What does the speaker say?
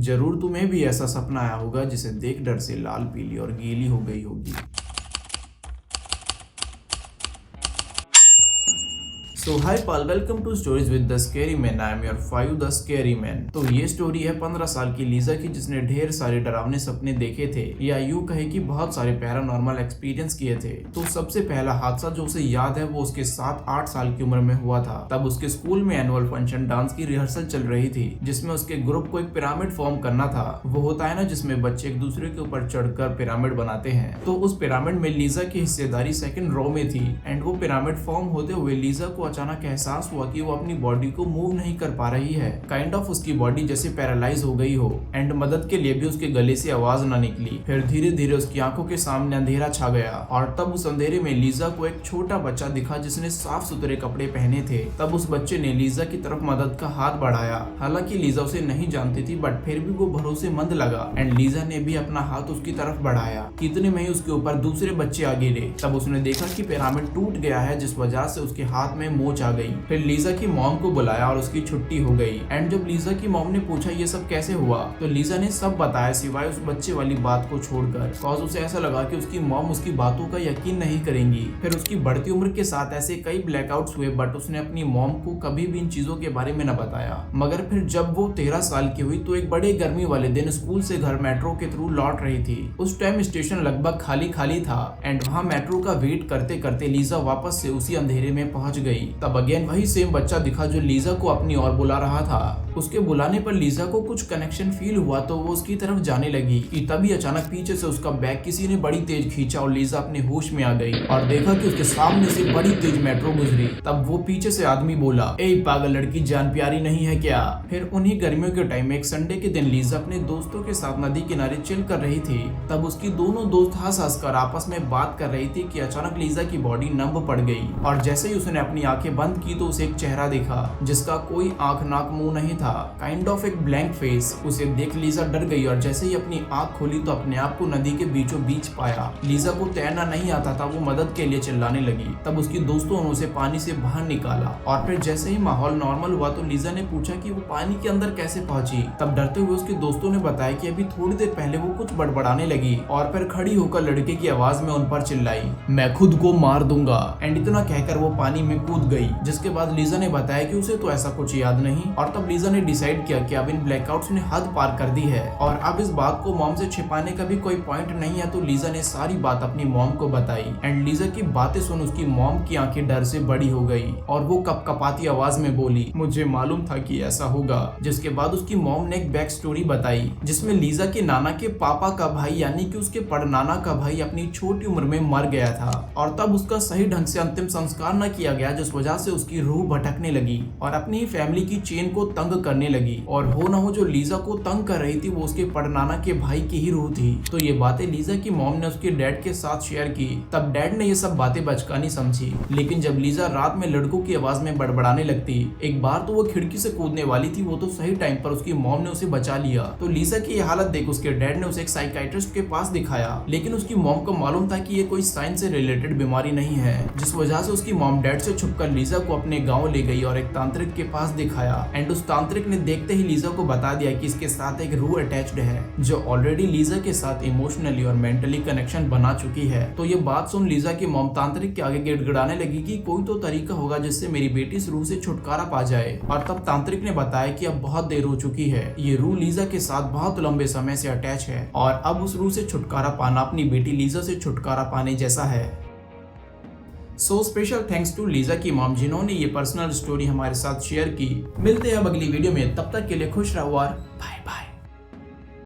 जरूर तुम्हें भी ऐसा सपना आया होगा जिसे देख डर से लाल पीली और गीली हो गई होगी। So hi pal, welcome to stories with the scary man. I am your 5 the scary man. तो ये स्टोरी है 15 साल की लीजा की, जिसने ढेर सारे डरावने सपने देखे थे, या यूं कहे कि बहुत सारे पैरानॉर्मल एक्सपीरियंस किए थे। तो सबसे पहला हादसा जो उसे याद है वो उसके 7-8 साल की उम्र में हुआ था। तब उसके स्कूल में एनुअल फंक्शन डांस की रिहर्सल चल रही थी, जिसमें उसके ग्रुप को एक पिरामिड फॉर्म करना था। वो होता है ना जिसमें बच्चे एक दूसरे के ऊपर चढ़कर पिरामिड बनाते हैं। तो उस पिरामिड में लीजा की हिस्सेदारी सेकंड रो में थी। एंड वो पिरामिड फॉर्म होते हुए लीजा को अचानक एहसास हुआ कि वो अपनी बॉडी को मूव नहीं कर पा रही है। काइंड ऑफ उसकी बॉडी जैसे पैरालाइज हो गई हो। एंड मदद के लिए भी उसके गले से आवाज न निकली। फिर धीरे धीरे उसकी आंखों के सामने अंधेरा छा गया, और तब उस अंधेरे में लीजा को एक छोटा बच्चा दिखा जिसने साफ सुथरे कपड़े पहने थे। तब उस बच्चे ने लीजा की तरफ मदद का हाथ बढ़ाया। हालांकि लीजा उसे नहीं जानती थी, बट फिर भी वो भरोसेमंद लगा। एंड लीजा ने भी अपना हाथ उसकी तरफ बढ़ाया। इतने में ही उसके ऊपर दूसरे बच्चे आ गिरे। तब उसने देखा कि पिरामिड टूट गया है, जिस वजह से उसके हाथ में मोच आ गई। फिर लीजा की मॉम को बुलाया और उसकी छुट्टी हो गई। एंड जब लीजा की मॉम ने पूछा ये सब कैसे हुआ, तो लीजा ने सब बताया सिवाय उस बच्चे वाली बात को छोड़कर। कॉज उसे ऐसा लगा कि उसकी मॉम उसकी बातों का यकीन नहीं करेंगी। फिर उसकी बढ़ती उम्र के साथ ऐसे कई ब्लैकआउट्स हुए, बट उसने अपनी मॉम को कभी भी इन चीजों के बारे में न बताया। मगर फिर जब वो 13 साल की हुई तो एक बड़े गर्मी वाले दिन स्कूल से घर मेट्रो के थ्रू लौट रही थी। उस टाइम स्टेशन लगभग खाली खाली था। एंड वहाँ मेट्रो का वेट करते करते लीजा वापस से उसी अंधेरे में पहुंच गई। तब अगेन वही सेम बच्चा दिखा जो लीजा को अपनी ओर बुला रहा था। उसके बुलाने पर लीजा को कुछ कनेक्शन फील हुआ, तो वो उसकी तरफ जाने लगी कि तभी अचानक पीछे से उसका बैग किसी ने बड़ी तेज खींचा और लीजा अपने होश में आ गई और देखा कि उसके सामने से बड़ी तेज मेट्रो गुजरी। तब वो पीछे से आदमी बोला, ए पागल लड़की, जान प्यारी नहीं है क्या? फिर उन्हीं गर्मियों के टाइम में एक संडे के दिन लीजा अपने दोस्तों के साथ नदी किनारे चिल कर रही थी। तब उसकी दोनों दोस्त हंस हंस कर आपस में बात कर रही थी कि अचानक लीजा की बॉडी नम पड़ गई, और जैसे ही उसने अपनी आंखें बंद की तो उसे एक चेहरा दिखा जिसका कोई आंख नाक मुंह नहीं था। काइंड ऑफ एक ब्लैंक फेस। उसे देख लीजा डर गई और जैसे ही अपनी आंख खोली तो अपने आप को नदी के बीचों बीच पाया। लीजा को तैरना नहीं आता था, वो मदद के लिए चिल्लाने लगी। तब उसकी दोस्तों ने उसे पानी से बाहर निकाला, और फिर जैसे ही माहौल नॉर्मल हुआ तो लीजा ने पूछा कि वो पानी के अंदर कैसे पहुंची। तब डरते हुए उसके दोस्तों ने बताया कि अभी थोड़ी देर पहले वो कुछ बड़बड़ाने लगी, और फिर खड़ी होकर लड़के की आवाज में उन पर चिल्लाई, मैं खुद को मार दूंगा। एंड इतना कहकर वो पानी में कूद गई। जिसके बाद लीजा ने बताया कि उसे तो ऐसा कुछ याद नहीं, और तब लीजा ने डिसाइड किया कि अब इन ब्लैकआउट्स ने हद पार कर दी है और अब इस बात को मॉम से छिपाने का भी कोई पॉइंट नहीं है। तो लीजा ने सारी बात अपनी मॉम को बताई। एंड लीजा की बातें सुन उसकी मॉम की आंखें डर से बड़ी हो गई और वो कपकपाती आवाज में बोली, मुझे मालूम था कि ऐसा होगा। जिसके बाद उसकी मॉम ने एक बैक स्टोरी बताई, जिसमें लीजा के नाना के पापा का भाई यानी कि उसके पड़नाना का भाई अपनी छोटी उम्र में मर गया था, और तब उसका सही ढंग से अंतिम संस्कार न किया गया, जिस वजह से उसकी रूह भटकने लगी और अपनी फैमिली की चेन को तंग करने लगी। और हो न हो जो लीजा को तंग कर रही थी वो उसके पड़नाना के भाई की ही रूह थी। तो ये बातें लीजा की मॉम ने उसके डैड के साथ शेयर की। तब डैड ने ये सब बातें बचकानी समझी, लेकिन जब लीजा रात में लड़कों की आवाज में बड़बड़ाने लगती, एक बार तो वो खिड़की से कूदने वाली थी, वो तो सही टाइम पर उसकी मॉम ने उसे बचा लिया। तो लीजा की ये हालत देख उसके डैड ने उसे एक साइकियाट्रिस्ट के पास दिखाया, लेकिन उसकी मॉम को मालूम था कि ये कोई साइंस से रिलेटेड बीमारी नहीं है, जिस वजह से उसकी मॉम डैड से छुपकर लीजा को अपने गाँव ले गई और एक तांत्रिक के पास दिखाया। एंड उस तांत्रिक ने देखते ही लीजा को बता दिया कि इसके साथ एक रूह अटैच्ड है जो ऑलरेडी लीजा के साथ इमोशनली और मेंटली कनेक्शन बना चुकी है। तो ये बात सुन लीजा की मॉम तांत्रिक के आगे गिड़गिड़ाने लगी कि कोई तो तरीका होगा जिससे मेरी बेटी इस रूह से छुटकारा पा जाए। और तब तांत्रिक ने बताया कि अब बहुत देर हो चुकी है, ये रूह लीजा के साथ बहुत लंबे समय से अटैच है और अब उस रूह से छुटकारा पाना अपनी बेटी लीजा से छुटकारा पाने जैसा है। So special thanks to Lisa की मॉम जिन्होंने ये पर्सनल स्टोरी हमारे साथ शेयर की। मिलते हैं अब अगली वीडियो में, तब तक के लिए खुश रहो और बाय बाय।